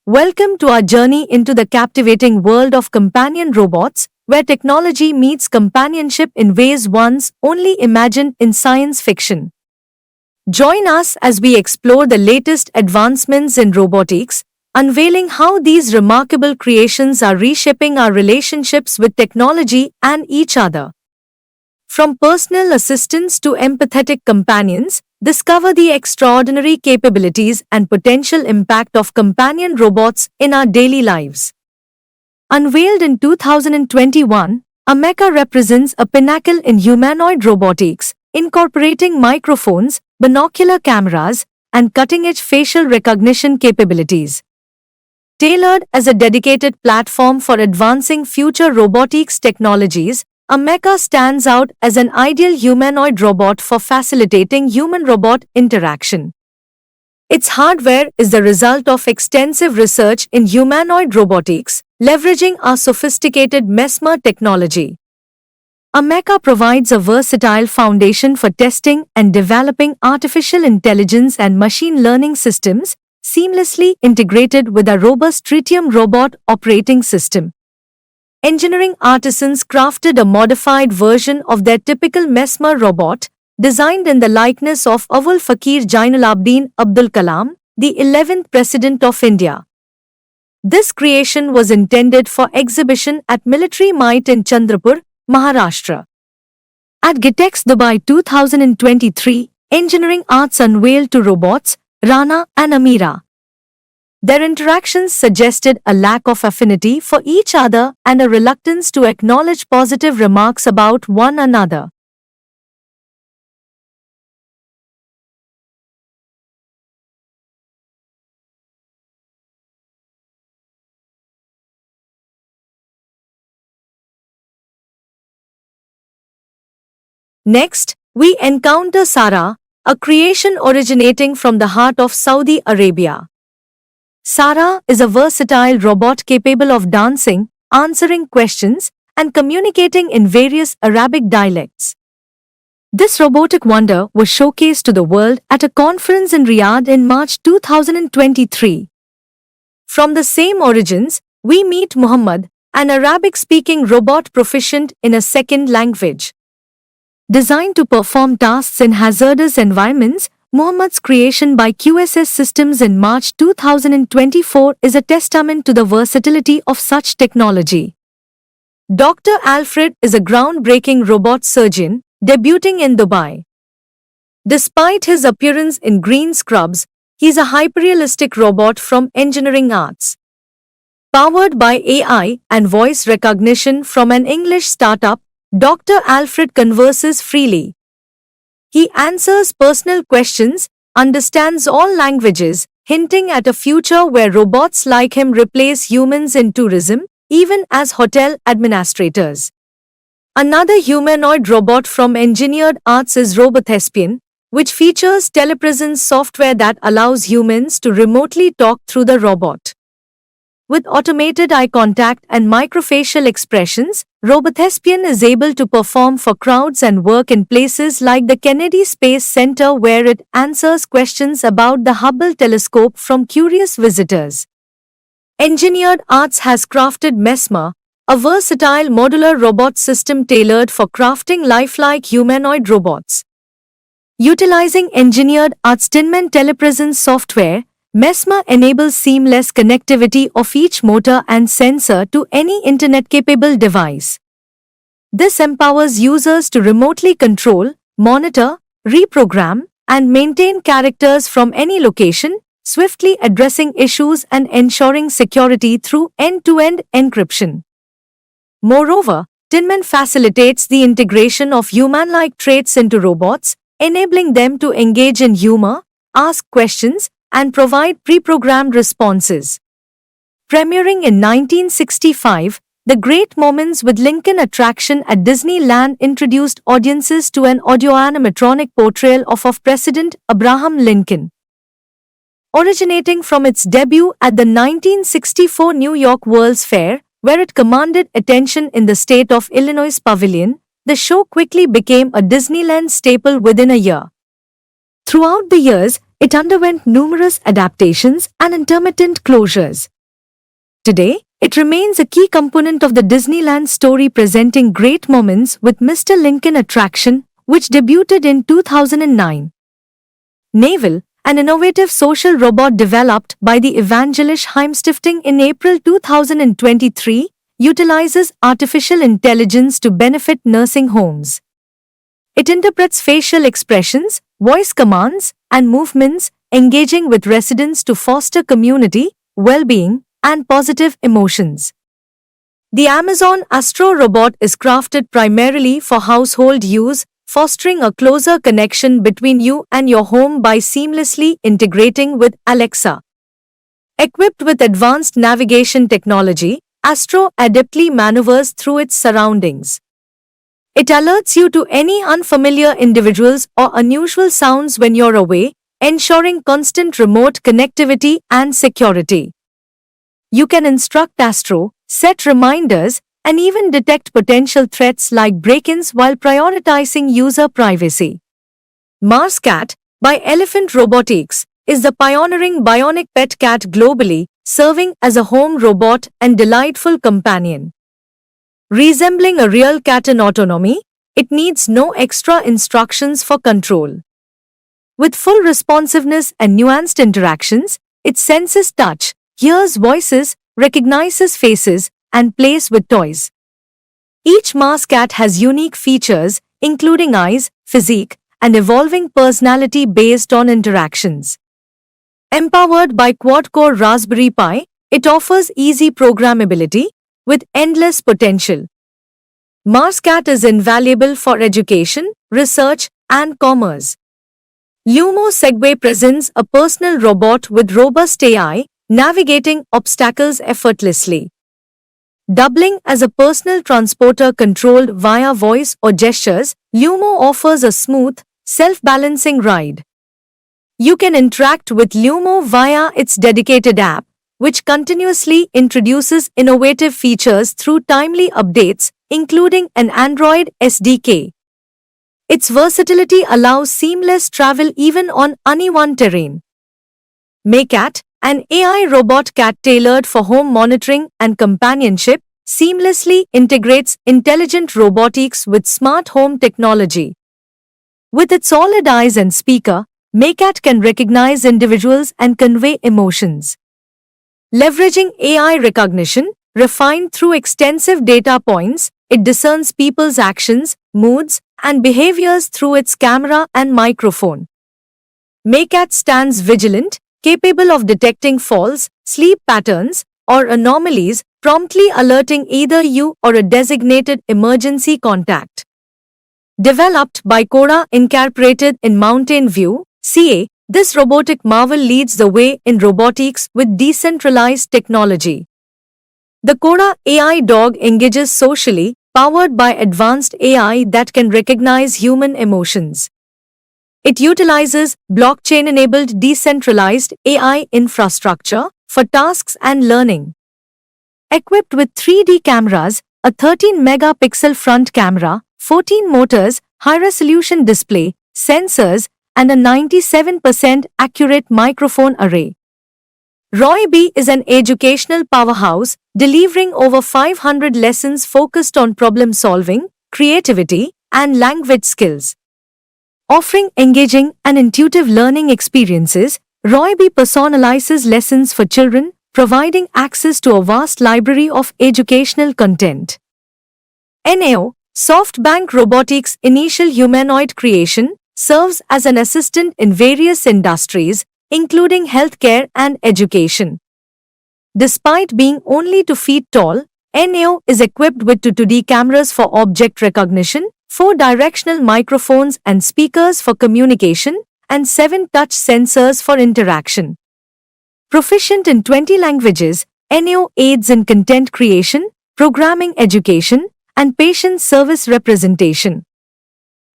Welcome to our journey into the captivating world of companion robots, where technology meets companionship in ways once only imagined in science fiction. Join us as we explore the latest advancements in robotics, unveiling how these remarkable creations are reshaping our relationships with technology and each other. From personal assistants to empathetic companions, discover the extraordinary capabilities and potential impact of companion robots in our daily lives. Unveiled in 2021, Ameca represents a pinnacle in humanoid robotics, incorporating microphones, binocular cameras, and cutting-edge facial recognition capabilities. Tailored as a dedicated platform for advancing future robotics technologies, Ameca stands out as an ideal humanoid robot for facilitating human-robot interaction. Its hardware is the result of extensive research in humanoid robotics, leveraging our sophisticated Mesmer technology. Ameca provides a versatile foundation for testing and developing artificial intelligence and machine learning systems, seamlessly integrated with a robust Tritium robot operating system. Engineering artisans crafted a modified version of their typical Mesmer robot, designed in the likeness of Awul Fakir Jainalabdin Abdul Kalam, the 11th President of India. This creation was intended for exhibition at Military Might in Chandrapur, Maharashtra. At GITEX Dubai 2023, Engineering Arts unveiled two robots, Rana and Amira. Their interactions suggested a lack of affinity for each other and a reluctance to acknowledge positive remarks about one another. Next, we encounter Sara, a creation originating from the heart of Saudi Arabia. Sara is a versatile robot capable of dancing, answering questions, and communicating in various Arabic dialects. This robotic wonder was showcased to the world at a conference in Riyadh in March 2023. From the same origins, we meet Muhammad, an Arabic-speaking robot proficient in a second language. Designed to perform tasks in hazardous environments, Muhammad's creation by QSS Systems in March 2024 is a testament to the versatility of such technology. Dr. Alfred is a groundbreaking robot surgeon, debuting in Dubai. Despite his appearance in green scrubs, he is a hyperrealistic robot from Engineering Arts. Powered by AI and voice recognition from an English startup, Dr. Alfred converses freely. He answers personal questions, understands all languages, hinting at a future where robots like him replace humans in tourism, even as hotel administrators. Another humanoid robot from Engineered Arts is Robothespian, which features telepresence software that allows humans to remotely talk through the robot. With automated eye contact and microfacial expressions, Robothespian is able to perform for crowds and work in places like the Kennedy Space Center, where it answers questions about the Hubble telescope from curious visitors. Engineered Arts has crafted Mesmer, a versatile modular robot system tailored for crafting lifelike humanoid robots. Utilizing Engineered Arts' Tinman telepresence software, Mesmer enables seamless connectivity of each motor and sensor to any internet-capable device. This empowers users to remotely control, monitor, reprogram, and maintain characters from any location, swiftly addressing issues and ensuring security through end-to-end encryption. Moreover, Tinman facilitates the integration of human-like traits into robots, enabling them to engage in humor, ask questions, and provide pre-programmed responses. Premiering in 1965, The Great Moments with Lincoln attraction at Disneyland introduced audiences to an audio-animatronic portrayal of President Abraham Lincoln. Originating from its debut at the 1964 New York World's Fair, where it commanded attention in the state of Illinois Pavilion, the show quickly became a Disneyland staple within a year. Throughout the years, it underwent numerous adaptations and intermittent closures. Today, it remains a key component of the Disneyland story, presenting great moments with Mr. Lincoln attraction, which debuted in 2009. Naval, an innovative social robot developed by the Evangelisch Heimstiftung in April 2023, utilizes artificial intelligence to benefit nursing homes. It interprets facial expressions, voice commands, and movements, engaging with residents to foster community, well-being, and positive emotions. The Amazon Astro robot is crafted primarily for household use, fostering a closer connection between you and your home by seamlessly integrating with Alexa. Equipped with advanced navigation technology, Astro adeptly maneuvers through its surroundings. It alerts you to any unfamiliar individuals or unusual sounds when you're away, ensuring constant remote connectivity and security. You can instruct Astro, set reminders, and even detect potential threats like break-ins while prioritizing user privacy. MarsCat, by Elephant Robotics, is the pioneering bionic pet cat globally, serving as a home robot and delightful companion. Resembling a real cat in autonomy, it needs no extra instructions for control. With full responsiveness and nuanced interactions, it senses touch, hears voices, recognizes faces, and plays with toys. Each MarsCat has unique features, including eyes, physique, and evolving personality based on interactions. Empowered by quad-core Raspberry Pi, it offers easy programmability, with endless potential. MarsCat is invaluable for education, research, and commerce. Lumo Segway presents a personal robot with robust AI, navigating obstacles effortlessly. Doubling as a personal transporter controlled via voice or gestures, Lumo offers a smooth, self-balancing ride. You can interact with Lumo via its dedicated app, which continuously introduces innovative features through timely updates, including an Android SDK. Its versatility allows seamless travel even on uneven terrain. Maycat, an AI robot cat tailored for home monitoring and companionship, seamlessly integrates intelligent robotics with smart home technology. With its solid eyes and speaker, Maycat can recognize individuals and convey emotions. Leveraging AI recognition, refined through extensive data points, it discerns people's actions, moods, and behaviors through its camera and microphone. Maycat stands vigilant, capable of detecting falls, sleep patterns, or anomalies, promptly alerting either you or a designated emergency contact. Developed by Cora Incorporated in Mountain View, CA, this robotic marvel leads the way in robotics with decentralized technology. The Cora AI dog engages socially, powered by advanced AI that can recognize human emotions. It utilizes blockchain-enabled decentralized AI infrastructure for tasks and learning. Equipped with 3D cameras, a 13-megapixel front camera, 14 motors, high-resolution display, sensors, and a 97% accurate microphone array. Roy-B is an educational powerhouse, delivering over 500 lessons focused on problem-solving, creativity, and language skills. Offering engaging and intuitive learning experiences, Roy-B personalizes lessons for children, providing access to a vast library of educational content. NAO, SoftBank Robotics' initial humanoid creation, serves as an assistant in various industries, including healthcare and education. Despite being only 2 feet tall, NAO is equipped with 2D cameras for object recognition, 4 directional microphones and speakers for communication, and 7 touch sensors for interaction. Proficient in 20 languages, NAO aids in content creation, programming education, and patient service representation.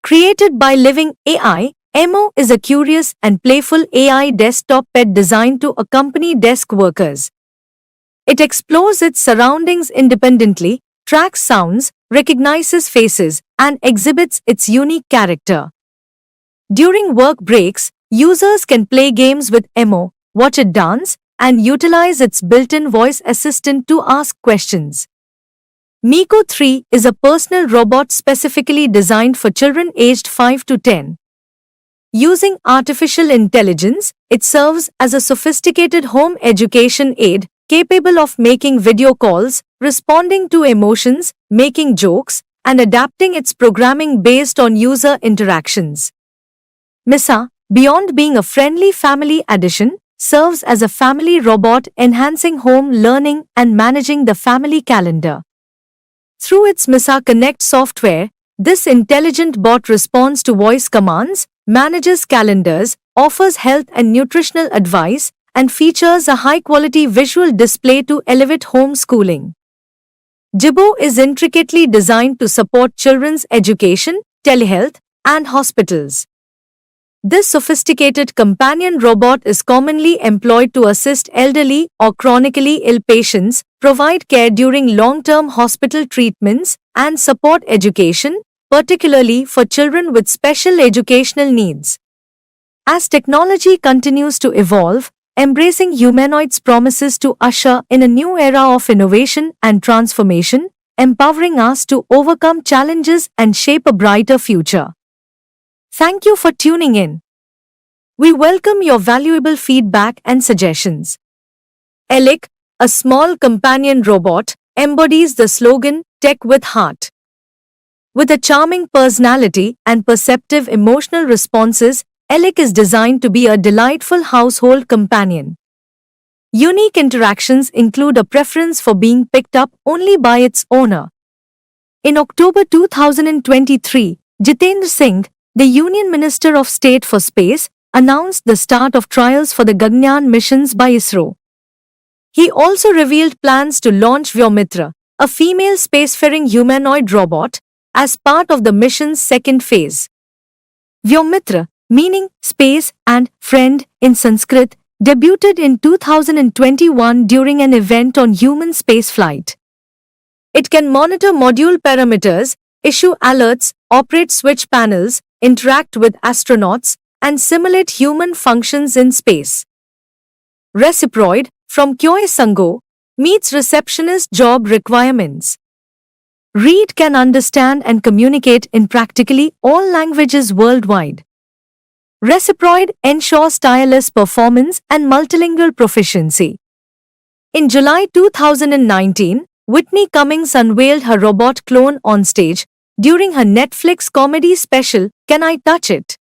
Created by Living AI, Emo is a curious and playful AI desktop pet designed to accompany desk workers. It explores its surroundings independently, tracks sounds, recognizes faces, and exhibits its unique character. During work breaks, users can play games with Emo, watch it dance, and utilize its built-in voice assistant to ask questions. Miko 3 is a personal robot specifically designed for children aged 5 to 10. Using artificial intelligence, it serves as a sophisticated home education aid capable of making video calls, responding to emotions, making jokes, and adapting its programming based on user interactions. Misa, beyond being a friendly family addition, serves as a family robot enhancing home learning and managing the family calendar. Through its Misa Connect software, this intelligent bot responds to voice commands, manages calendars, offers health and nutritional advice, and features a high-quality visual display to elevate homeschooling. Jibo is intricately designed to support children's education, telehealth, and hospitals. This sophisticated companion robot is commonly employed to assist elderly or chronically ill patients, provide care during long-term hospital treatments, and support education, particularly for children with special educational needs. As technology continues to evolve, embracing humanoids promises to usher in a new era of innovation and transformation, empowering us to overcome challenges and shape a brighter future. Thank you for tuning in. We welcome your valuable feedback and suggestions. Elec, a small companion robot, embodies the slogan, Tech with Heart. With a charming personality and perceptive emotional responses, Elec is designed to be a delightful household companion. Unique interactions include a preference for being picked up only by its owner. In October 2023, Jitendra Singh, the Union Minister of State for Space, announced the start of trials for the Gaganyaan missions by ISRO. He also revealed plans to launch Vyomitra, a female spacefaring humanoid robot, as part of the mission's second phase. Vyomitra, meaning space and friend in Sanskrit, debuted in 2021 during an event on human spaceflight. It can monitor module parameters, issue alerts, operate switch panels, interact with astronauts, and simulate human functions in space. Reciproid, from Kyoe Sango, meets receptionist job requirements. Reed can understand and communicate in practically all languages worldwide. Reciproid ensures tireless performance and multilingual proficiency. In July 2019, Whitney Cummings unveiled her robot clone on stage during her Netflix comedy special, Can I Touch It?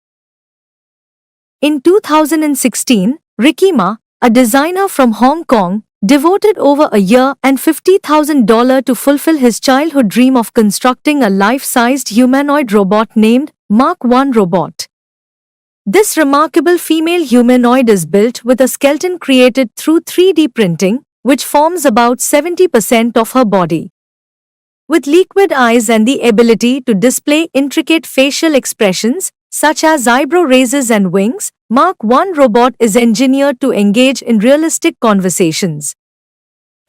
In 2016, Ricky Ma, a designer from Hong Kong, devoted over a year and $50,000 to fulfill his childhood dream of constructing a life-sized humanoid robot named Mark 1 Robot. This remarkable female humanoid is built with a skeleton created through 3D printing, which forms about 70% of her body. With liquid eyes and the ability to display intricate facial expressions, such as eyebrow raises and wings, Mark 1 Robot is engineered to engage in realistic conversations.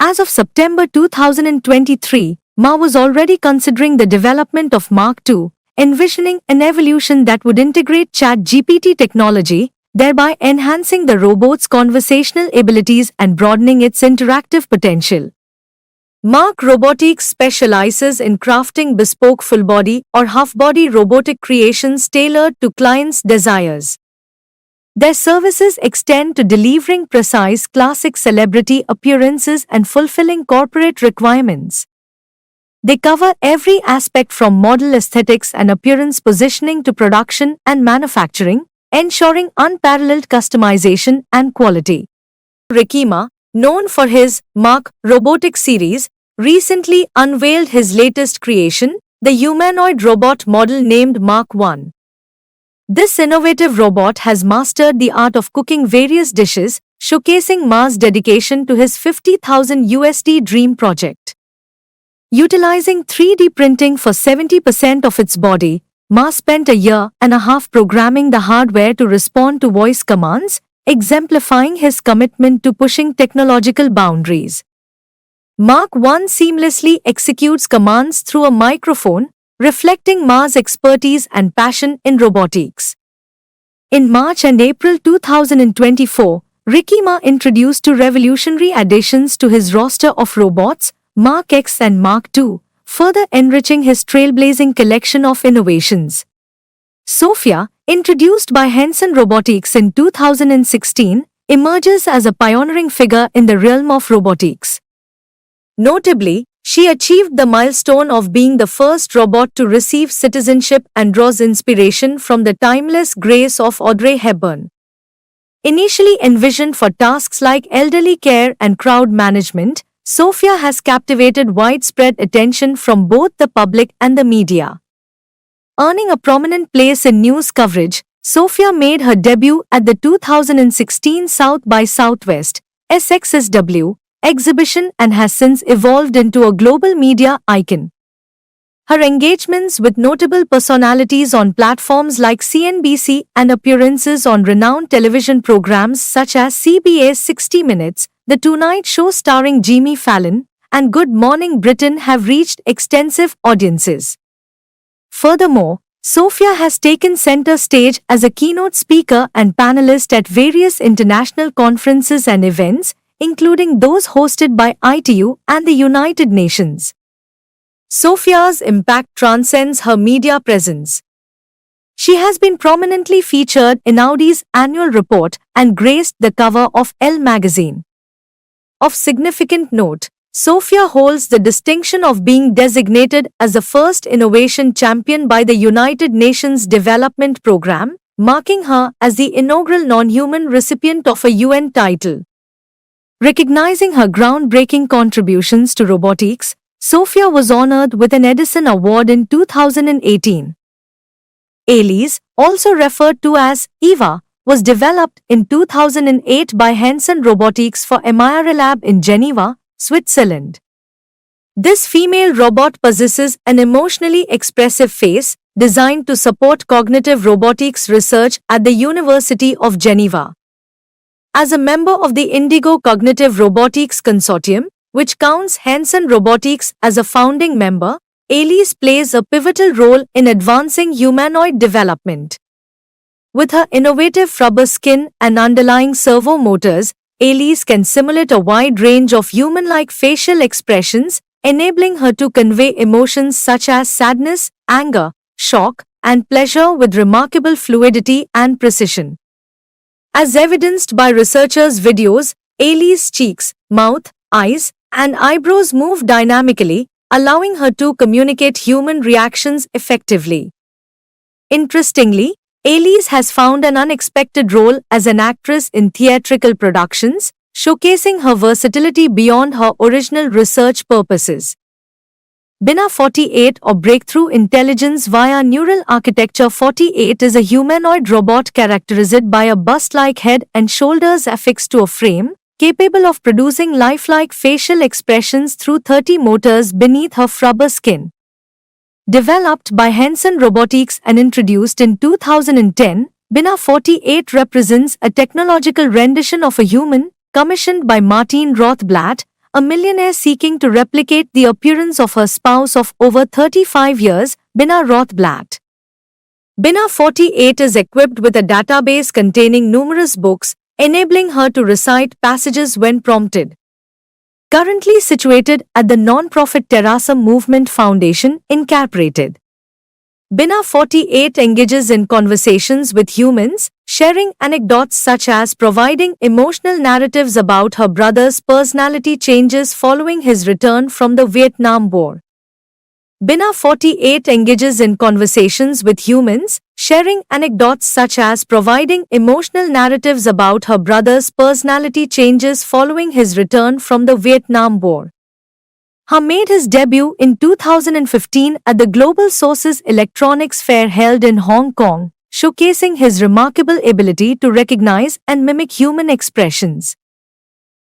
As of September 2023, Ma was already considering the development of Mark 2, envisioning an evolution that would integrate ChatGPT technology, thereby enhancing the robot's conversational abilities and broadening its interactive potential. Mark Robotics specializes in crafting bespoke full-body or half-body robotic creations tailored to clients' desires. Their services extend to delivering precise classic celebrity appearances and fulfilling corporate requirements. They cover every aspect from model aesthetics and appearance positioning to production and manufacturing, ensuring unparalleled customization and quality. Ricky Ma, known for his Mark Robotics series, recently unveiled his latest creation, the humanoid robot model named Mark 1. This innovative robot has mastered the art of cooking various dishes, showcasing Ma's dedication to his $50,000 dream project. Utilizing 3D printing for 70% of its body, Ma spent a year and a half programming the hardware to respond to voice commands, exemplifying his commitment to pushing technological boundaries. Mark 1 seamlessly executes commands through a microphone, reflecting Ma's expertise and passion in robotics. In March and April 2024, Ricky Ma introduced two revolutionary additions to his roster of robots, Mark X and Mark II, further enriching his trailblazing collection of innovations. Sophia, introduced by Henson Robotics in 2016, emerges as a pioneering figure in the realm of robotics. Notably, she achieved the milestone of being the first robot to receive citizenship and draws inspiration from the timeless grace of Audrey Hepburn. Initially envisioned for tasks like elderly care and crowd management, Sophia has captivated widespread attention from both the public and the media. Earning a prominent place in news coverage, Sophia made her debut at the 2016 South by Southwest (SXSW) exhibition and has since evolved into a global media icon. Her engagements with notable personalities on platforms like CNBC and appearances on renowned television programs such as CBS 60 Minutes, The Tonight Show starring Jimmy Fallon, and Good Morning Britain have reached extensive audiences. Furthermore, Sophia has taken center stage as a keynote speaker and panelist at various international conferences and events, including those hosted by ITU and the United Nations. Sophia's impact transcends her media presence. She has been prominently featured in Audi's annual report and graced the cover of Elle magazine. Of significant note, Sophia holds the distinction of being designated as the first innovation champion by the United Nations Development Programme, marking her as the inaugural non-human recipient of a UN title. Recognizing her groundbreaking contributions to robotics, Sophia was honored with an Edison Award in 2018. Alice, also referred to as Eva, was developed in 2008 by Henson Robotics for MIRLab in Geneva, Switzerland. This female robot possesses an emotionally expressive face, designed to support cognitive robotics research at the University of Geneva. As a member of the Indigo Cognitive Robotics Consortium, which counts Henson Robotics as a founding member, Alice plays a pivotal role in advancing humanoid development. With her innovative rubber skin and underlying servo motors, Alice can simulate a wide range of human-like facial expressions, enabling her to convey emotions such as sadness, anger, shock, and pleasure with remarkable fluidity and precision. As evidenced by researchers' videos, Alice's cheeks, mouth, eyes, and eyebrows move dynamically, allowing her to communicate human reactions effectively. Interestingly, Alice has found an unexpected role as an actress in theatrical productions, showcasing her versatility beyond her original research purposes. Bina 48 or Breakthrough Intelligence via Neural Architecture 48 is a humanoid robot characterized by a bust-like head and shoulders affixed to a frame, capable of producing lifelike facial expressions through 30 motors beneath her rubber skin. Developed by Henson Robotics and introduced in 2010, Bina 48 represents a technological rendition of a human, commissioned by Martine Rothblatt, a millionaire seeking to replicate the appearance of her spouse of over 35 years, Bina Rothblatt. Bina 48 is equipped with a database containing numerous books, enabling her to recite passages when prompted. Currently situated at the non-profit Terasa Movement Foundation, Incorporated. Bina 48 engages in conversations with humans, sharing anecdotes such as providing emotional narratives about her brother's personality changes following his return from the Vietnam War. Bina 48 engages in conversations with humans, sharing anecdotes such as providing emotional narratives about her brother's personality changes following his return from the Vietnam War. He made his debut in 2015 at the Global Sources Electronics Fair held in Hong Kong, showcasing his remarkable ability to recognize and mimic human expressions.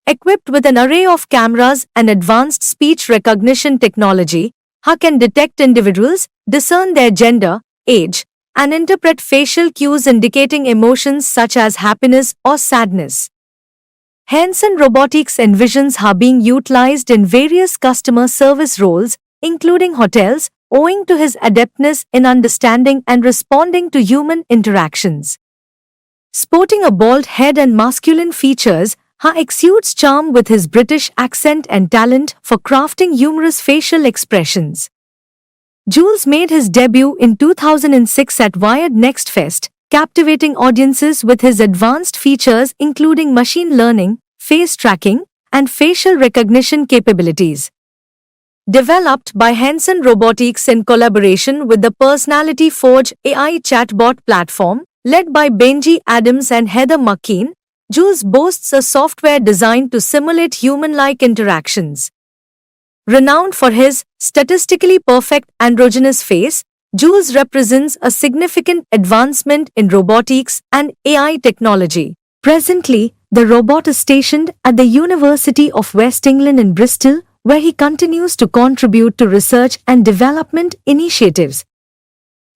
Equipped with an array of cameras and advanced speech recognition technology, he can detect individuals, discern their gender, age, and interpret facial cues indicating emotions such as happiness or sadness. Henson Robotics envisions her being utilized in various customer service roles, including hotels, owing to his adeptness in understanding and responding to human interactions. Sporting a bald head and masculine features, Ha exudes charm with his British accent and talent for crafting humorous facial expressions. Jules made his debut in 2006 at Wired Next Fest, captivating audiences with his advanced features including machine learning, face tracking, and facial recognition capabilities. Developed by Henson Robotics in collaboration with the Personality Forge AI chatbot platform, led by Benji Adams and Heather McKean, Jules boasts a software designed to simulate human-like interactions. Renowned for his statistically perfect androgynous face, Jules represents a significant advancement in robotics and AI technology. Presently, the robot is stationed at the University of West England in Bristol, where he continues to contribute to research and development initiatives.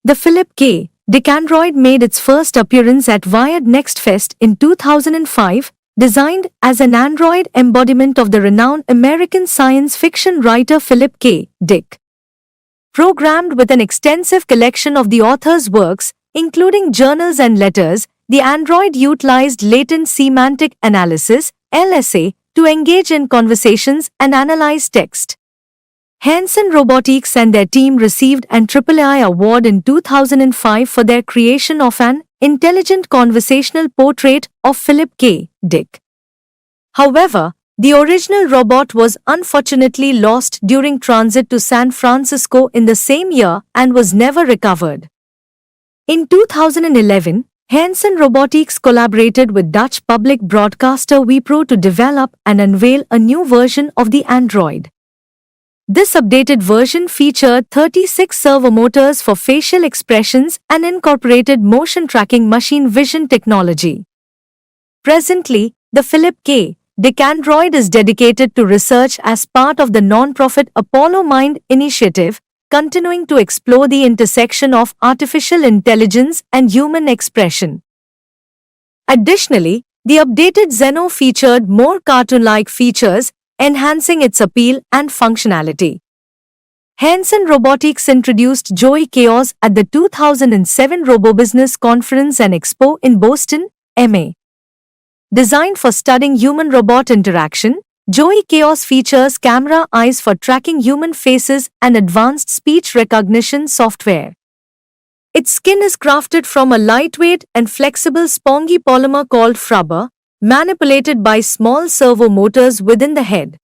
The Philip K. Dick Android made its first appearance at Wired Next Fest in 2005, designed as an android embodiment of the renowned American science fiction writer Philip K. Dick. Programmed with an extensive collection of the author's works, including journals and letters, the android utilized latent semantic analysis (LSA) to engage in conversations and analyze text. Henson Robotics and their team received an AAA award in 2005 for their creation of an intelligent conversational portrait of Philip K. Dick. However, the original robot was unfortunately lost during transit to San Francisco in the same year and was never recovered. In 2011, Henson Robotics collaborated with Dutch public broadcaster WePro to develop and unveil a new version of the Android. This updated version featured 36 servo motors for facial expressions and incorporated motion tracking machine vision technology. Presently, the Philip K. Dick Android is dedicated to research as part of the non-profit Apollo Mind initiative, continuing to explore the intersection of artificial intelligence and human expression. Additionally, the updated Zeno featured more cartoon-like features, enhancing its appeal and functionality. Henson Robotics introduced Joey Chaos at the 2007 RoboBusiness Conference and Expo in Boston, MA. Designed for studying human-robot interaction, Joey Chaos features camera eyes for tracking human faces and advanced speech recognition software. Its skin is crafted from a lightweight and flexible spongy polymer called Frubber, manipulated by small servo motors within the head.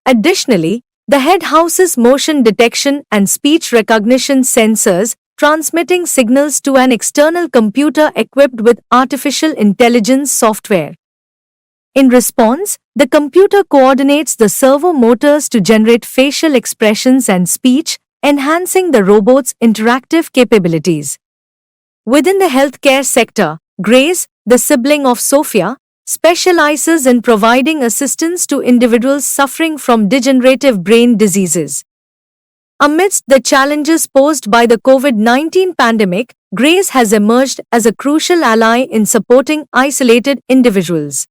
Additionally, the head houses motion detection and speech recognition sensors, transmitting signals to an external computer equipped with artificial intelligence software. In response, the computer coordinates the servo motors to generate facial expressions and speech, enhancing the robot's interactive capabilities. Within the healthcare sector, Grace, the sibling of Sophia, specializes in providing assistance to individuals suffering from degenerative brain diseases. Amidst the challenges posed by the COVID-19 pandemic, Grace has emerged as a crucial ally in supporting isolated individuals.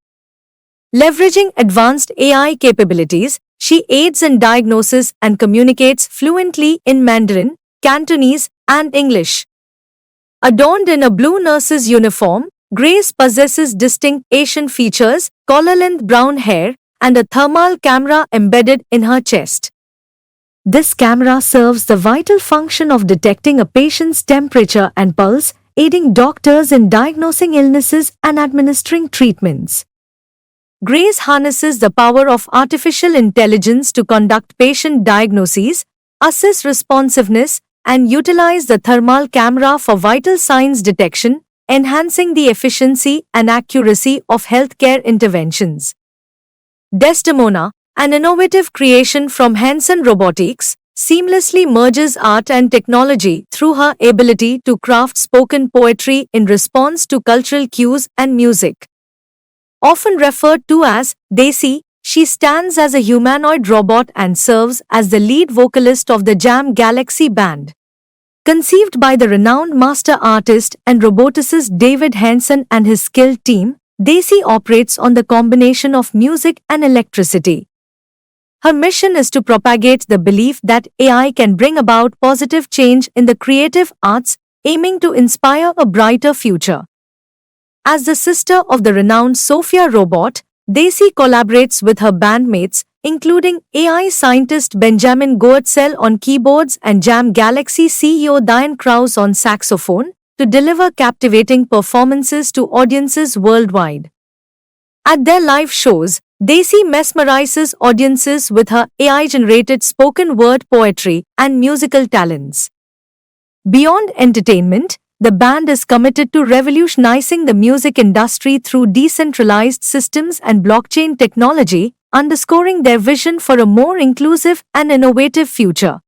Leveraging advanced AI capabilities, she aids in diagnosis and communicates fluently in Mandarin, Cantonese, and English. Adorned in a blue nurse's uniform, Grace possesses distinct Asian features, collar-length brown hair, and a thermal camera embedded in her chest. This camera serves the vital function of detecting a patient's temperature and pulse, aiding doctors in diagnosing illnesses and administering treatments. Grace harnesses the power of artificial intelligence to conduct patient diagnoses, assess responsiveness, and utilize the thermal camera for vital signs detection, enhancing the efficiency and accuracy of healthcare interventions. Desdemona, an innovative creation from Henson Robotics, seamlessly merges art and technology through her ability to craft spoken poetry in response to cultural cues and music. Often referred to as Desi, she stands as a humanoid robot and serves as the lead vocalist of the Jam Galaxy band. Conceived by the renowned master artist and roboticist David Henson and his skilled team, Desi operates on the combination of music and electricity. Her mission is to propagate the belief that AI can bring about positive change in the creative arts, aiming to inspire a brighter future. As the sister of the renowned Sophia robot, Desi collaborates with her bandmates, including AI scientist Benjamin Goetzel on keyboards and Jam Galaxy CEO Diane Krause on saxophone, to deliver captivating performances to audiences worldwide. At their live shows, Desi mesmerizes audiences with her AI-generated spoken word poetry and musical talents. Beyond entertainment, the band is committed to revolutionizing the music industry through decentralized systems and blockchain technology, underscoring their vision for a more inclusive and innovative future.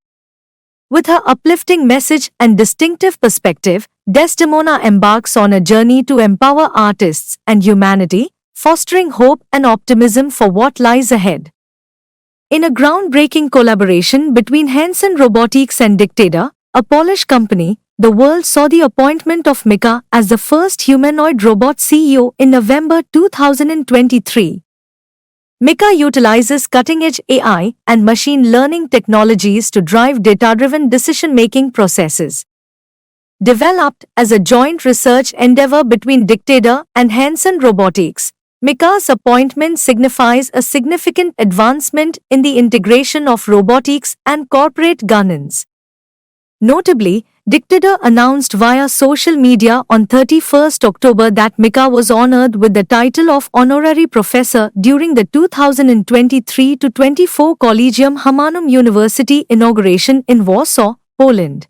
With her uplifting message and distinctive perspective, Desdemona embarks on a journey to empower artists and humanity, fostering hope and optimism for what lies ahead. In a groundbreaking collaboration between Hanson Robotics and Dictator, a Polish company, the world saw the appointment of Mika as the first humanoid robot CEO in November 2023. Mika utilizes cutting-edge AI and machine learning technologies to drive data-driven decision-making processes. Developed as a joint research endeavor between Dictator and Hanson Robotics, Mika's appointment signifies a significant advancement in the integration of robotics and corporate governance. Notably, Dictator announced via social media on 31st October that Mika was honored with the title of Honorary Professor during the 2023-24 Collegium Humanum University inauguration in Warsaw, Poland,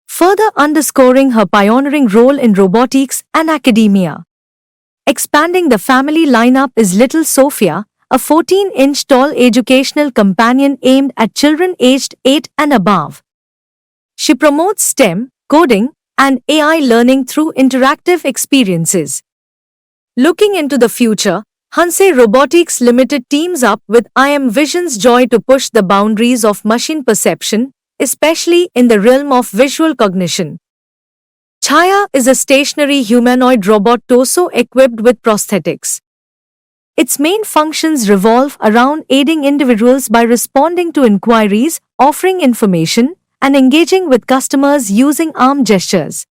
further underscoring her pioneering role in robotics and academia. Expanding the family lineup is Little Sophia, a 14-inch tall educational companion aimed at children aged 8 and above. She promotes STEM, coding, and AI learning through interactive experiences. Looking into the future, Hanse Robotics Limited teams up with IM Vision's Joy to push the boundaries of machine perception, especially in the realm of visual cognition. Chaya is a stationary humanoid robot torso equipped with prosthetics. Its main functions revolve around aiding individuals by responding to inquiries, offering information, and engaging with customers using arm gestures.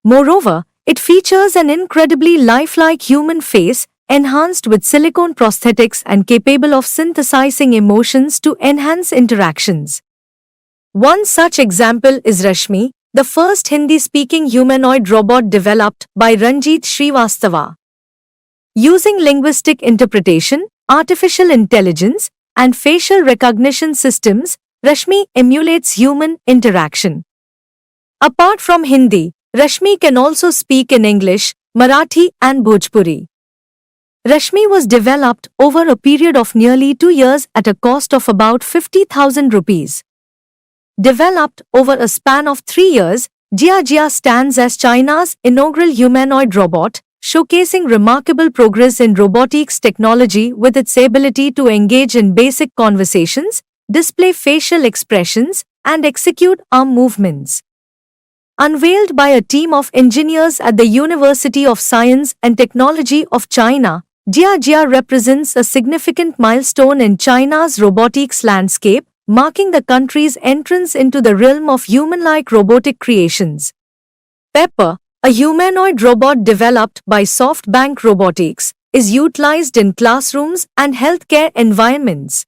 Moreover, it features an incredibly lifelike human face, enhanced with silicone prosthetics and capable of synthesizing emotions to enhance interactions. One such example is Rashmi, the first Hindi-speaking humanoid robot developed by Ranjit Srivastava. Using linguistic interpretation, artificial intelligence, and facial recognition systems, Rashmi emulates human interaction. Apart from Hindi, Rashmi can also speak in English, Marathi, and Bhojpuri. Rashmi was developed over a period of nearly 2 years at a cost of about 50,000 rupees. Developed over a span of 3 years, Jia stands as China's inaugural humanoid robot, showcasing remarkable progress in robotics technology with its ability to engage in basic conversations, display facial expressions, and execute arm movements. Unveiled by a team of engineers at the University of Science and Technology of China, Jia represents a significant milestone in China's robotics landscape, marking the country's entrance into the realm of human-like robotic creations. Pepper, a humanoid robot developed by SoftBank Robotics, is utilized in classrooms and healthcare environments.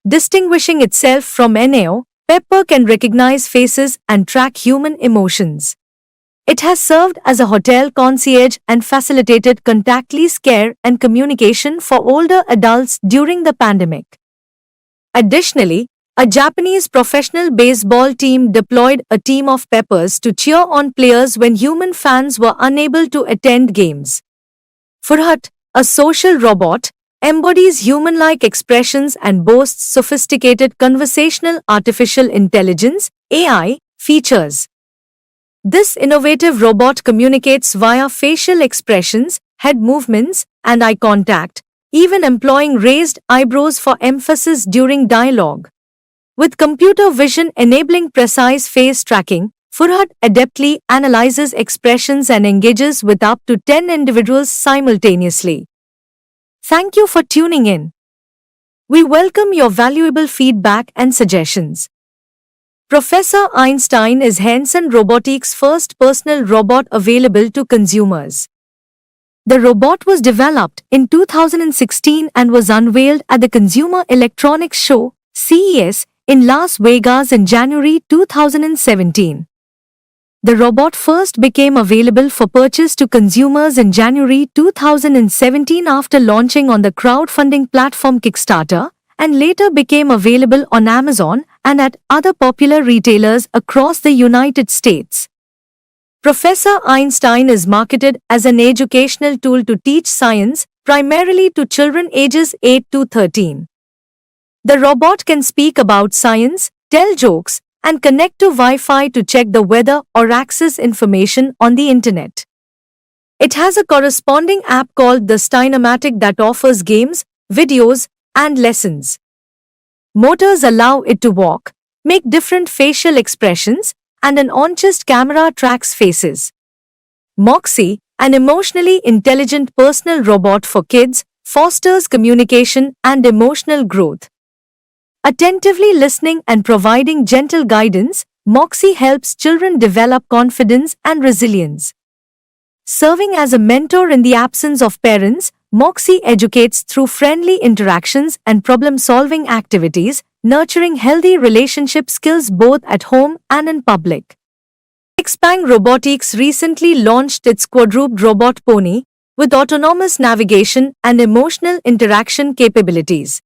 Distinguishing itself from Neo, Pepper can recognize faces and track human emotions. It has served as a hotel concierge and facilitated contactless care and communication for older adults during the pandemic. Additionally, a Japanese professional baseball team deployed a team of Peppers to cheer on players when human fans were unable to attend games. Furhat, a social robot, embodies human-like expressions and boasts sophisticated conversational artificial intelligence (AI) features. This innovative robot communicates via facial expressions, head movements, and eye contact, even employing raised eyebrows for emphasis during dialogue. With computer vision enabling precise face tracking, Furhat adeptly analyzes expressions and engages with up to 10 individuals simultaneously. Thank you for tuning in. We welcome your valuable feedback and suggestions. Professor Einstein is Hanson Robotics' first personal robot available to consumers. The robot was developed in 2016 and was unveiled at the Consumer Electronics Show, CES, in Las Vegas in January 2017. The robot first became available for purchase to consumers in January 2017 after launching on the crowdfunding platform Kickstarter, and later became available on Amazon and at other popular retailers across the United States. Professor Einstein is marketed as an educational tool to teach science, primarily to children ages 8 to 13. The robot can speak about science, tell jokes, and connect to Wi-Fi to check the weather or access information on the internet. It has a corresponding app called the Steinematic that offers games, videos, and lessons. Motors allow it to walk, make different facial expressions, and an on-chest camera tracks faces. Moxie, an emotionally intelligent personal robot for kids, fosters communication and emotional growth. Attentively listening and providing gentle guidance, Moxie helps children develop confidence and resilience. Serving as a mentor in the absence of parents, Moxie educates through friendly interactions and problem-solving activities, nurturing healthy relationship skills both at home and in public. Xpeng Robotics recently launched its quadruped robot pony with autonomous navigation and emotional interaction capabilities.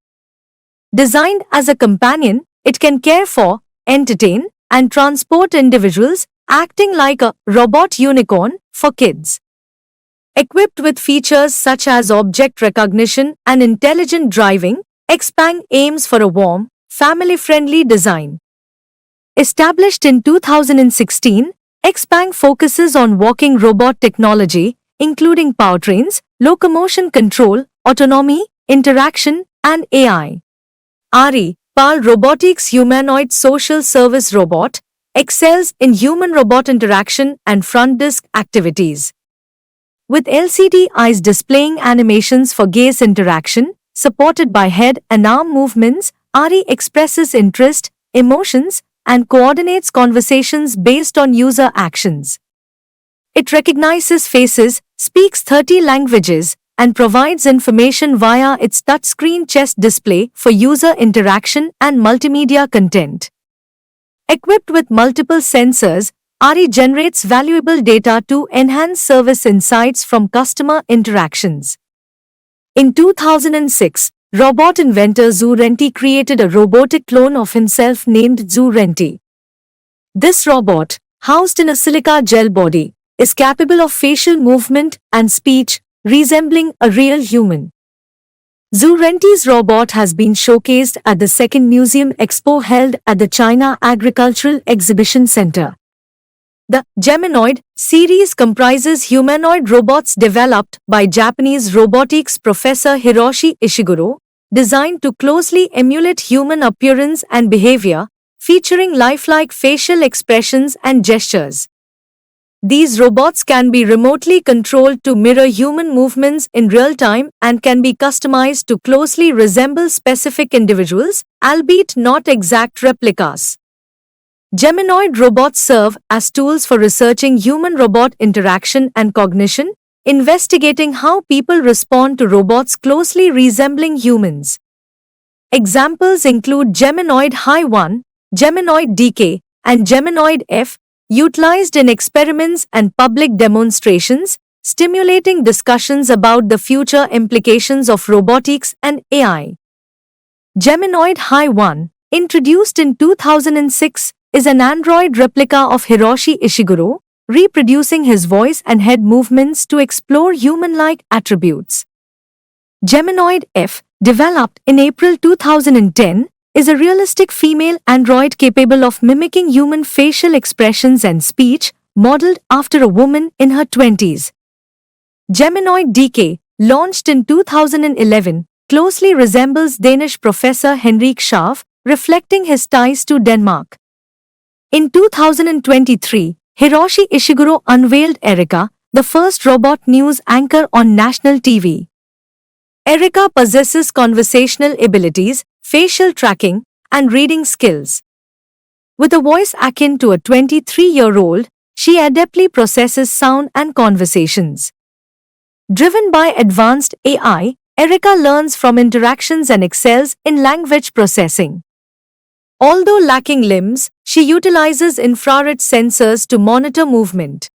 Designed as a companion, it can care for, entertain, and transport individuals, acting like a robot unicorn for kids. Equipped with features such as object recognition and intelligent driving, Xpeng aims for a warm, family-friendly design. Established in 2016, Xpeng focuses on walking robot technology, including powertrains, locomotion control, autonomy, interaction, and AI. ARI, PAL Robotics Humanoid Social Service Robot, excels in human-robot interaction and front desk activities. With LCD eyes displaying animations for gaze interaction, supported by head and arm movements, ARI expresses interest, emotions, and coordinates conversations based on user actions. It recognizes faces, speaks 30 languages, and provides information via its touchscreen chest display for user interaction and multimedia content. Equipped with multiple sensors, ARI generates valuable data to enhance service insights from customer interactions. In 2006, robot inventor Zhu Renti created a robotic clone of himself named Zhu Renti. This robot, housed in a silica gel body, is capable of facial movement and speech, resembling a real human. Zhu Renti's robot has been showcased at the Second Museum Expo held at the China Agricultural Exhibition Center. The Geminoid series comprises humanoid robots developed by Japanese robotics professor Hiroshi Ishiguro, designed to closely emulate human appearance and behavior, featuring lifelike facial expressions and gestures. These robots can be remotely controlled to mirror human movements in real time and can be customized to closely resemble specific individuals, albeit not exact replicas. Geminoid robots serve as tools for researching human-robot interaction and cognition, investigating how people respond to robots closely resembling humans. Examples include Geminoid Hi-1, Geminoid DK, and Geminoid F, utilized in experiments and public demonstrations, stimulating discussions about the future implications of robotics and AI. Geminoid Hi-1, introduced in 2006, is an android replica of Hiroshi Ishiguro, reproducing his voice and head movements to explore human-like attributes. Geminoid F, developed in April 2010, is a realistic female android capable of mimicking human facial expressions and speech, modeled after a woman in her 20s. Geminoid DK, launched in 2011, closely resembles Danish professor Henrik Scharf, reflecting his ties to Denmark. In 2023, Hiroshi Ishiguro unveiled Erika, the first robot news anchor on national TV. Erika possesses conversational abilities, facial tracking, and reading skills. With a voice akin to a 23-year-old, she adeptly processes sound and conversations. Driven by advanced AI, Erica learns from interactions and excels in language processing. Although lacking limbs, she utilizes infrared sensors to monitor movement.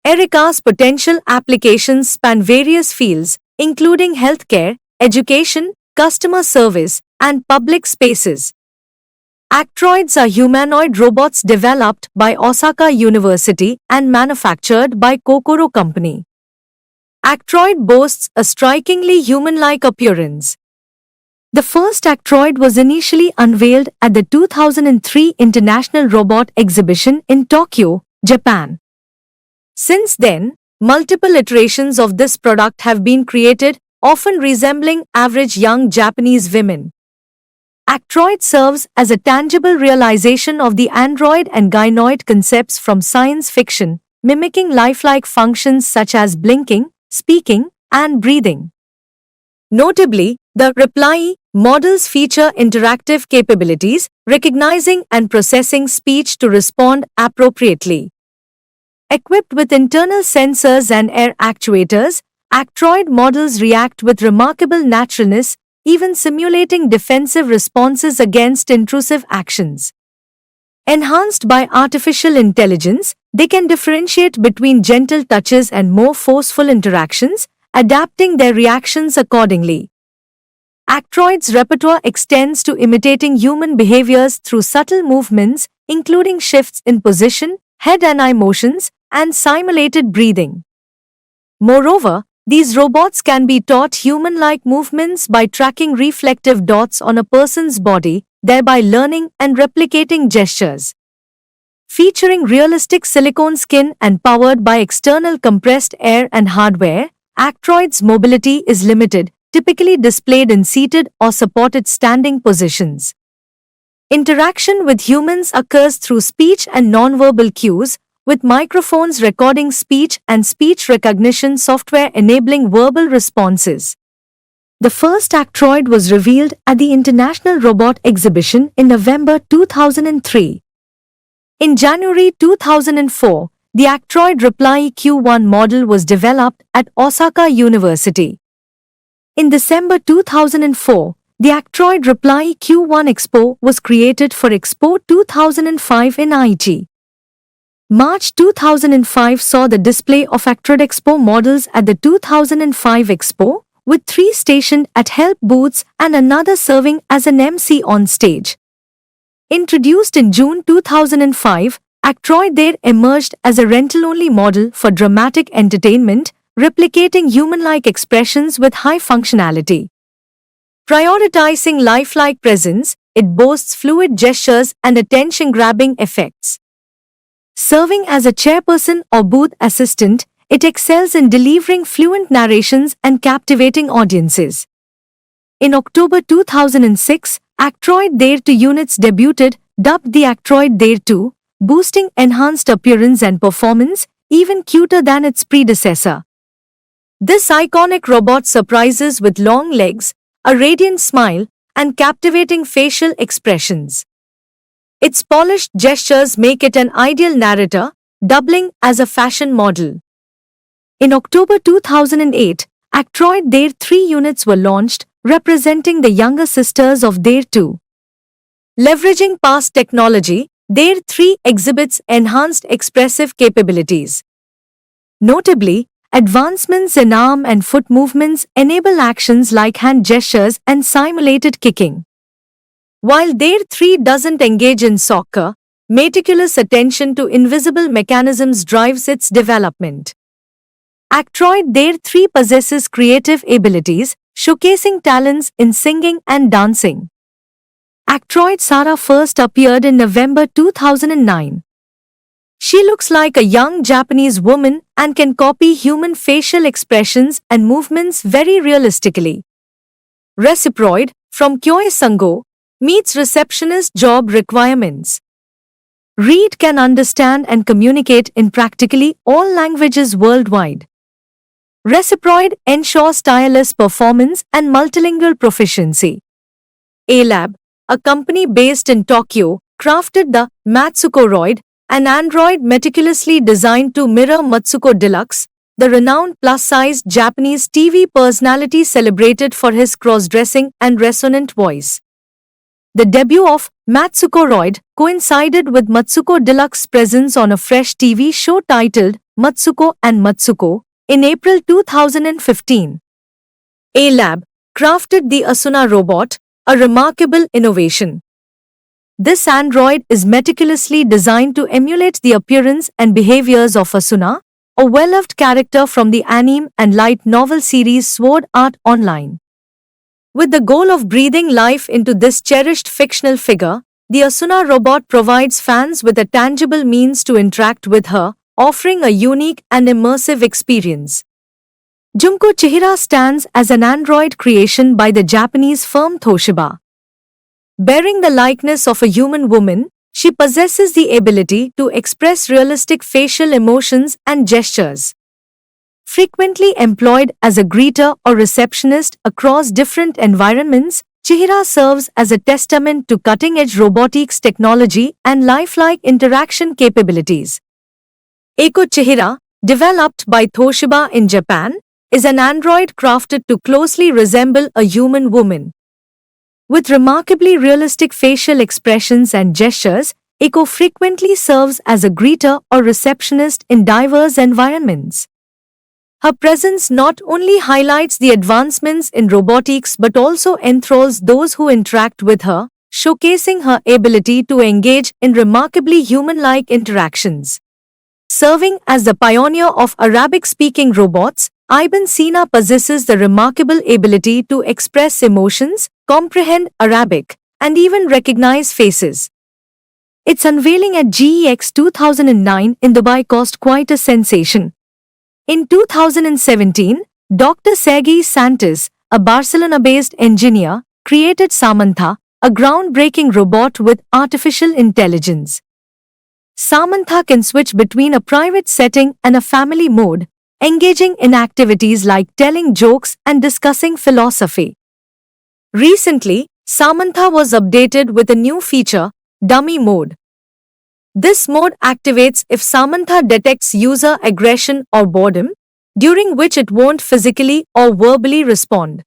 Erica's potential applications span various fields, including healthcare, education, customer service, and public spaces. Actroids are humanoid robots developed by Osaka University and manufactured by Kokoro Company. Actroid boasts a strikingly human-like appearance. The first Actroid was initially unveiled at the 2003 International Robot Exhibition in Tokyo, Japan. Since then, multiple iterations of this product have been created, often resembling average young Japanese women. Actroid serves as a tangible realization of the android and gynoid concepts from science fiction, mimicking lifelike functions such as blinking, speaking, and breathing. Notably, the Reply models feature interactive capabilities, recognizing and processing speech to respond appropriately. Equipped with internal sensors and air actuators, Actroid models react with remarkable naturalness, even simulating defensive responses against intrusive actions. Enhanced by artificial intelligence, they can differentiate between gentle touches and more forceful interactions, adapting their reactions accordingly. Actroid's repertoire extends to imitating human behaviors through subtle movements, including shifts in position, head and eye motions, and simulated breathing. Moreover, these robots can be taught human-like movements by tracking reflective dots on a person's body, thereby learning and replicating gestures. Featuring realistic silicone skin and powered by external compressed air and hardware, Actroid's mobility is limited, typically displayed in seated or supported standing positions. Interaction with humans occurs through speech and nonverbal cues, with microphones recording speech and speech recognition software enabling verbal responses. The first Actroid was revealed at the International Robot Exhibition in November 2003. In January 2004, the Actroid Reply Q1 model was developed at Osaka University. In December 2004, the Actroid Reply Q1 Expo was created for Expo 2005 in Aichi. March 2005 saw the display of Actroid Expo models at the 2005 Expo, with 3 stationed at help booths and another serving as an MC on stage. Introduced in June 2005, Actroid there emerged as a rental-only model for dramatic entertainment, replicating human-like expressions with high functionality. Prioritizing lifelike presence, it boasts fluid gestures and attention-grabbing effects. Serving as a chairperson or booth assistant, it excels in delivering fluent narrations and captivating audiences. In October 2006, Actroid There 2 units debuted, dubbed the Actroid There 2, boosting enhanced appearance and performance, even cuter than its predecessor. This iconic robot surprises with long legs, a radiant smile, and captivating facial expressions. Its polished gestures make it an ideal narrator, doubling as a fashion model. In October 2008, Actroid There 3 units were launched, representing the younger sisters of There 2. Leveraging past technology, There 3 exhibits enhanced expressive capabilities. Notably, advancements in arm and foot movements enable actions like hand gestures and simulated kicking. While There 3 doesn't engage in soccer, meticulous attention to invisible mechanisms drives its development. Actroid There 3 possesses creative abilities, showcasing talents in singing and dancing. Actroid Sarah first appeared in November 2009. She looks like a young Japanese woman and can copy human facial expressions and movements very realistically. Reciproid, from Kyoei Sango, meets receptionist job requirements. Reed can understand and communicate in practically all languages worldwide. Reciproid ensures tireless performance and multilingual proficiency. A-Lab, a company based in Tokyo, crafted the Matsuko Roid, an android meticulously designed to mirror Matsuko Deluxe, the renowned plus-sized Japanese TV personality celebrated for his cross-dressing and resonant voice. The debut of Matsuko Royd coincided with Matsuko Deluxe's presence on a fresh TV show titled Matsuko and Matsuko in April 2015. A-Lab crafted the Asuna robot, a remarkable innovation. This android is meticulously designed to emulate the appearance and behaviors of Asuna, a well-loved character from the anime and light novel series Sword Art Online. With the goal of breathing life into this cherished fictional figure, the Asuna robot provides fans with a tangible means to interact with her, offering a unique and immersive experience. Junko Chihira stands as an android creation by the Japanese firm Toshiba. Bearing the likeness of a human woman, she possesses the ability to express realistic facial emotions and gestures. Frequently employed as a greeter or receptionist across different environments, Chihira serves as a testament to cutting-edge robotics technology and lifelike interaction capabilities. Eiko Chihira, developed by Toshiba in Japan, is an android crafted to closely resemble a human woman. With remarkably realistic facial expressions and gestures, Eiko frequently serves as a greeter or receptionist in diverse environments. Her presence not only highlights the advancements in robotics but also enthralls those who interact with her, showcasing her ability to engage in remarkably human-like interactions. Serving as the pioneer of Arabic-speaking robots, Ibn Sina possesses the remarkable ability to express emotions, comprehend Arabic, and even recognize faces. Its unveiling at GEX 2009 in Dubai caused quite a sensation. In 2017, Dr. Sergi Santos, a Barcelona-based engineer, created Samantha, a groundbreaking robot with artificial intelligence. Samantha can switch between a private setting and a family mode, engaging in activities like telling jokes and discussing philosophy. Recently, Samantha was updated with a new feature, Dummy Mode. This mode activates if Samantha detects user aggression or boredom, during which it won't physically or verbally respond.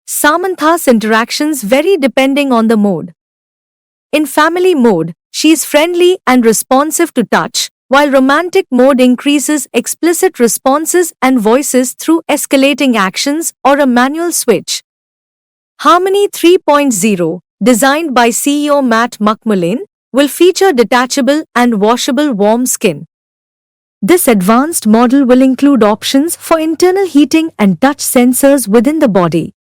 Samantha's interactions vary depending on the mode. In family mode, she is friendly and responsive to touch, while romantic mode increases explicit responses and voices through escalating actions or a manual switch. Harmony 3.0, designed by CEO Matt McMullen, will feature detachable and washable warm skin. This advanced model will include options for internal heating and touch sensors within the body.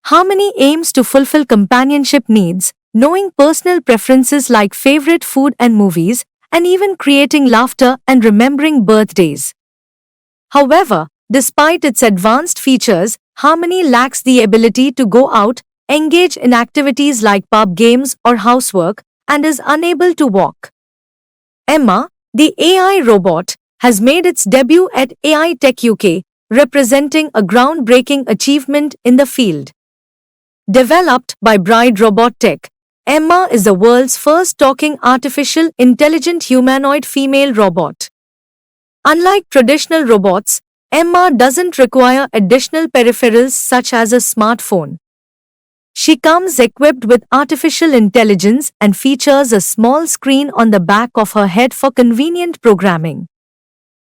Harmony aims to fulfill companionship needs, knowing personal preferences like favorite food and movies, and even creating laughter and remembering birthdays. However, despite its advanced features, Harmony lacks the ability to go out, engage in activities like pub games or housework, and is unable to walk. Emma, the AI robot, has made its debut at AI Tech UK, representing a groundbreaking achievement in the field. Developed by Bride Robot Tech, Emma is the world's first talking artificial intelligent humanoid female robot. Unlike traditional robots, Emma doesn't require additional peripherals such as a smartphone. She comes equipped with artificial intelligence and features a small screen on the back of her head for convenient programming.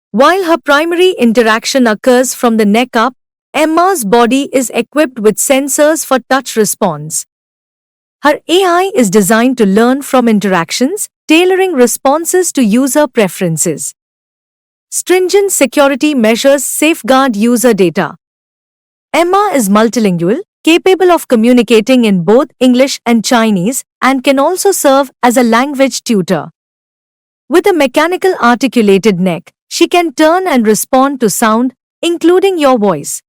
While her primary interaction occurs from the neck up, Emma's body is equipped with sensors for touch response. Her AI is designed to learn from interactions, tailoring responses to user preferences. Stringent security measures safeguard user data. Emma is multilingual, capable of communicating in both English and Chinese, and can also serve as a language tutor. With a mechanical articulated neck, she can turn and respond to sound, including your voice.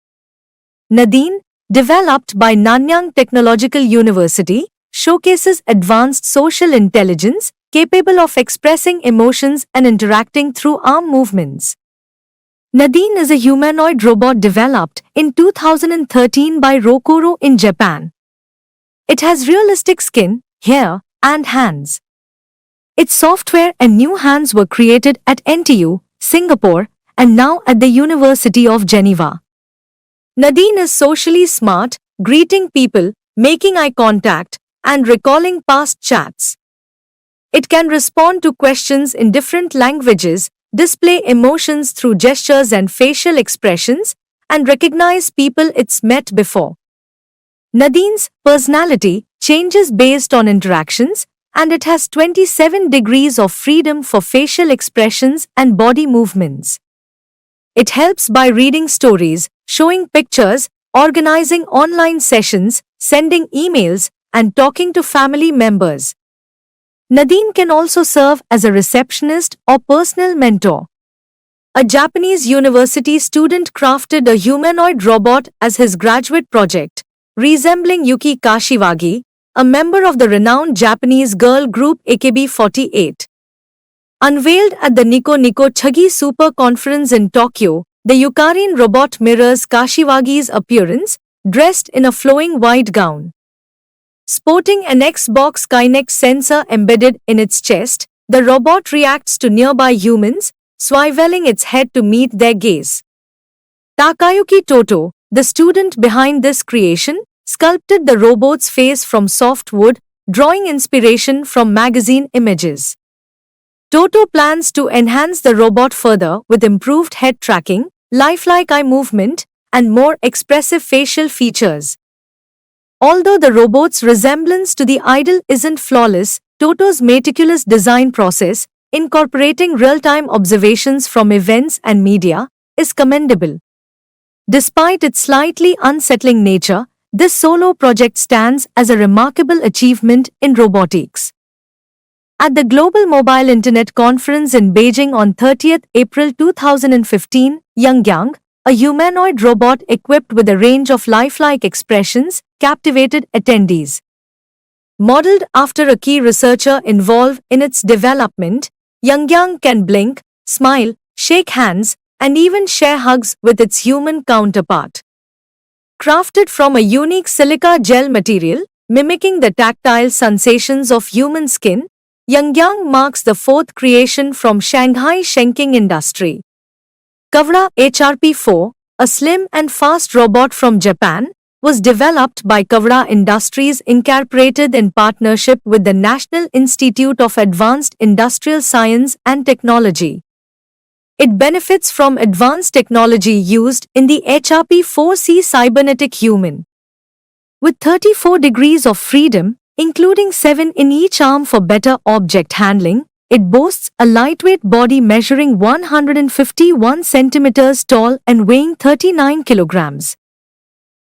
Nadine, developed by Nanyang Technological University, showcases advanced social intelligence, capable of expressing emotions and interacting through arm movements. Nadine is a humanoid robot developed in 2013 by Rokuro in Japan. It has realistic skin, hair, and hands. Its software and new hands were created at NTU, Singapore, and now at the University of Geneva. Nadine is socially smart, greeting people, making eye contact, and recalling past chats. It can respond to questions in different languages, display emotions through gestures and facial expressions, and recognize people it's met before. Nadine's personality changes based on interactions, and it has 27 degrees of freedom for facial expressions and body movements. It helps by reading stories, showing pictures, organizing online sessions, sending emails, and talking to family members. Nadine can also serve as a receptionist or personal mentor. A Japanese university student crafted a humanoid robot as his graduate project, resembling Yuki Kashiwagi, a member of the renowned Japanese girl group AKB48. Unveiled at the Nico Nico Chagi Super Conference in Tokyo, the Yukarin robot mirrors Kashiwagi's appearance, dressed in a flowing white gown. Sporting an Xbox Kinect sensor embedded in its chest, the robot reacts to nearby humans, swiveling its head to meet their gaze. Takayuki Toto, the student behind this creation, sculpted the robot's face from soft wood, drawing inspiration from magazine images. Toto plans to enhance the robot further with improved head tracking, lifelike eye movement, and more expressive facial features. Although the robot's resemblance to the idol isn't flawless, Toto's meticulous design process, incorporating real-time observations from events and media, is commendable. Despite its slightly unsettling nature, this solo project stands as a remarkable achievement in robotics. At the Global Mobile Internet Conference in Beijing on 30th April 2015, Yangyang, a humanoid robot equipped with a range of lifelike expressions, captivated attendees. Modeled after a key researcher involved in its development, Yangyang can blink, smile, shake hands, and even share hugs with its human counterpart. Crafted from a unique silica gel material, mimicking the tactile sensations of human skin, Yangyang marks the fourth creation from Shanghai Shenking Industry. Kavra HRP4, a slim and fast robot from Japan, was developed by Kavra Industries Incorporated in partnership with the National Institute of Advanced Industrial Science and Technology. It benefits from advanced technology used in the HRP4C cybernetic human. With 34 degrees of freedom, including 7 in each arm for better object handling, it boasts a lightweight body measuring 151 centimeters tall and weighing 39 kilograms.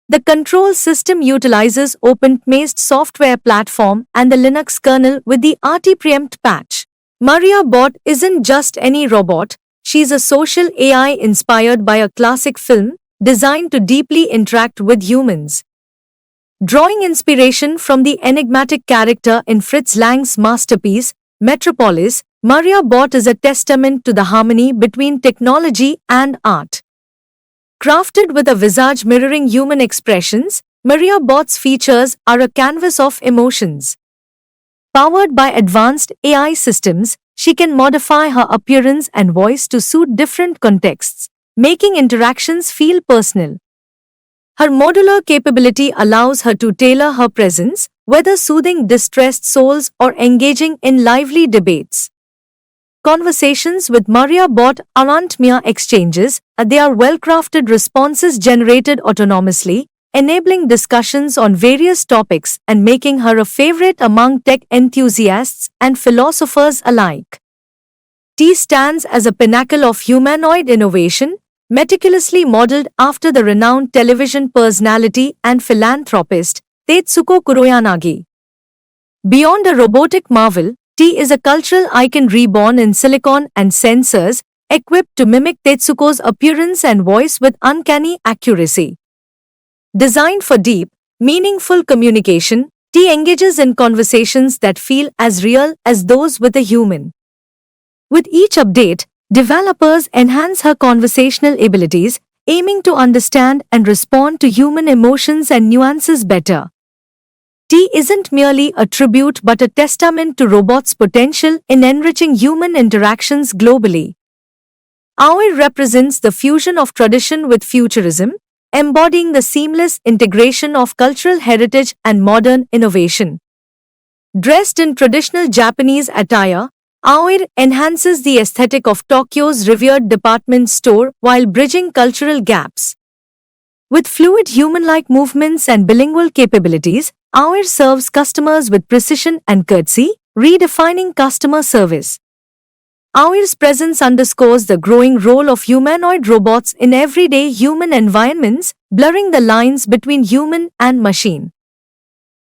The control system utilizes OpenMaste software platform and the Linux kernel with the RT-Preempt patch. Maria Bot isn't just any robot, she's a social AI inspired by a classic film, designed to deeply interact with humans. Drawing inspiration from the enigmatic character in Fritz Lang's masterpiece, Metropolis, Maria Bot is a testament to the harmony between technology and art. Crafted with a visage mirroring human expressions, Maria Bot's features are a canvas of emotions. Powered by advanced AI systems, she can modify her appearance and voice to suit different contexts, making interactions feel personal. Her modular capability allows her to tailor her presence, whether soothing distressed souls or engaging in lively debates. Conversations with Maria Bot aren't mere exchanges, they are well-crafted responses generated autonomously, enabling discussions on various topics and making her a favorite among tech enthusiasts and philosophers alike. T stands as a pinnacle of humanoid innovation, meticulously modeled after the renowned television personality and philanthropist, Tetsuko Kuroyanagi. Beyond a robotic marvel, T is a cultural icon reborn in silicon and sensors, equipped to mimic Tetsuko's appearance and voice with uncanny accuracy. Designed for deep, meaningful communication, T engages in conversations that feel as real as those with a human. With each update, developers enhance her conversational abilities, aiming to understand and respond to human emotions and nuances better. T isn't merely a tribute but a testament to robots' potential in enriching human interactions globally. AOIR represents the fusion of tradition with futurism, embodying the seamless integration of cultural heritage and modern innovation. Dressed in traditional Japanese attire, AOIR enhances the aesthetic of Tokyo's revered department store while bridging cultural gaps. With fluid human-like movements and bilingual capabilities, AOIR serves customers with precision and courtesy, redefining customer service. AOIR's presence underscores the growing role of humanoid robots in everyday human environments, blurring the lines between human and machine.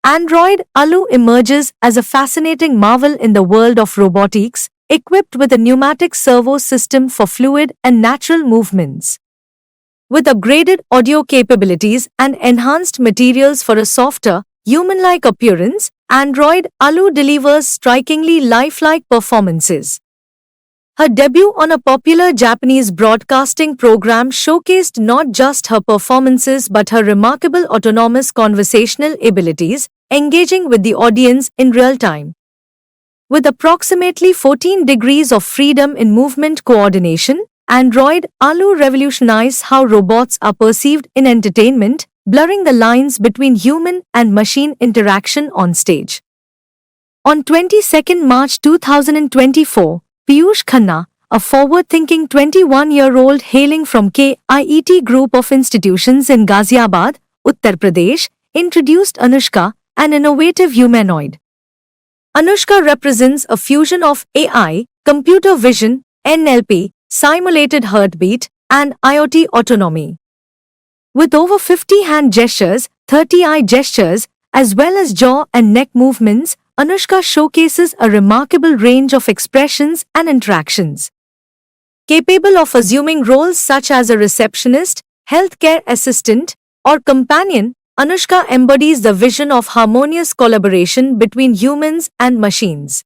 Android Alu emerges as a fascinating marvel in the world of robotics, equipped with a pneumatic servo system for fluid and natural movements. With upgraded audio capabilities and enhanced materials for a softer, human-like appearance, Android Alu delivers strikingly lifelike performances. Her debut on a popular Japanese broadcasting program showcased not just her performances but her remarkable autonomous conversational abilities, engaging with the audience in real time. With approximately 14 degrees of freedom in movement coordination, Android Alu revolutionized how robots are perceived in entertainment, blurring the lines between human and machine interaction on stage. On 22 March 2024, Piyush Khanna, a forward-thinking 21-year-old hailing from KIET Group of Institutions in Ghaziabad, Uttar Pradesh, introduced Anushka, an innovative humanoid. Anushka represents a fusion of AI, computer vision, NLP, simulated heartbeat, and IoT autonomy. With over 50 hand gestures, 30 eye gestures, as well as jaw and neck movements, Anushka showcases a remarkable range of expressions and interactions. Capable of assuming roles such as a receptionist, healthcare assistant, or companion, Anushka embodies the vision of harmonious collaboration between humans and machines.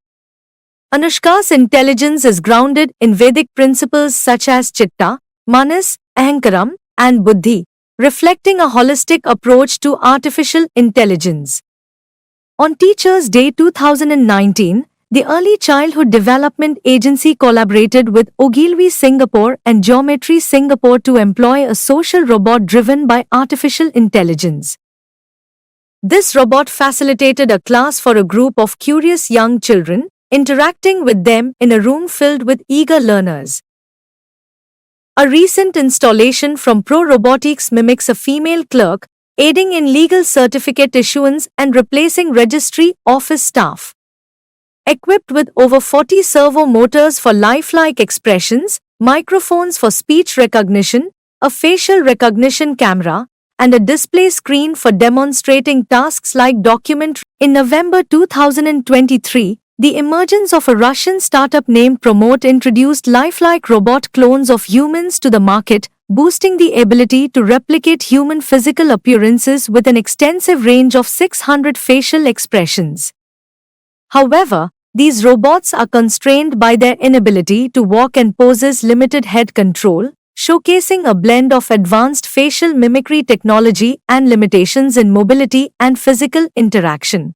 Anushka's intelligence is grounded in Vedic principles such as Chitta, Manas, Ahankaram, and Buddhi, reflecting a holistic approach to artificial intelligence. On Teachers' Day 2019, the Early Childhood Development Agency collaborated with Ogilvy Singapore and Geometry Singapore to employ a social robot driven by artificial intelligence. This robot facilitated a class for a group of curious young children, interacting with them in a room filled with eager learners. A recent installation from Pro Robotics mimics a female clerk, aiding in legal certificate issuance and replacing registry office staff. Equipped with over 40 servo motors for lifelike expressions, microphones for speech recognition, a facial recognition camera, and a display screen for demonstrating tasks like document. In November 2023, the emergence of a Russian startup named Promote introduced lifelike robot clones of humans to the market, boosting the ability to replicate human physical appearances with an extensive range of 600 facial expressions. However, these robots are constrained by their inability to walk and possess limited head control, showcasing a blend of advanced facial mimicry technology and limitations in mobility and physical interaction.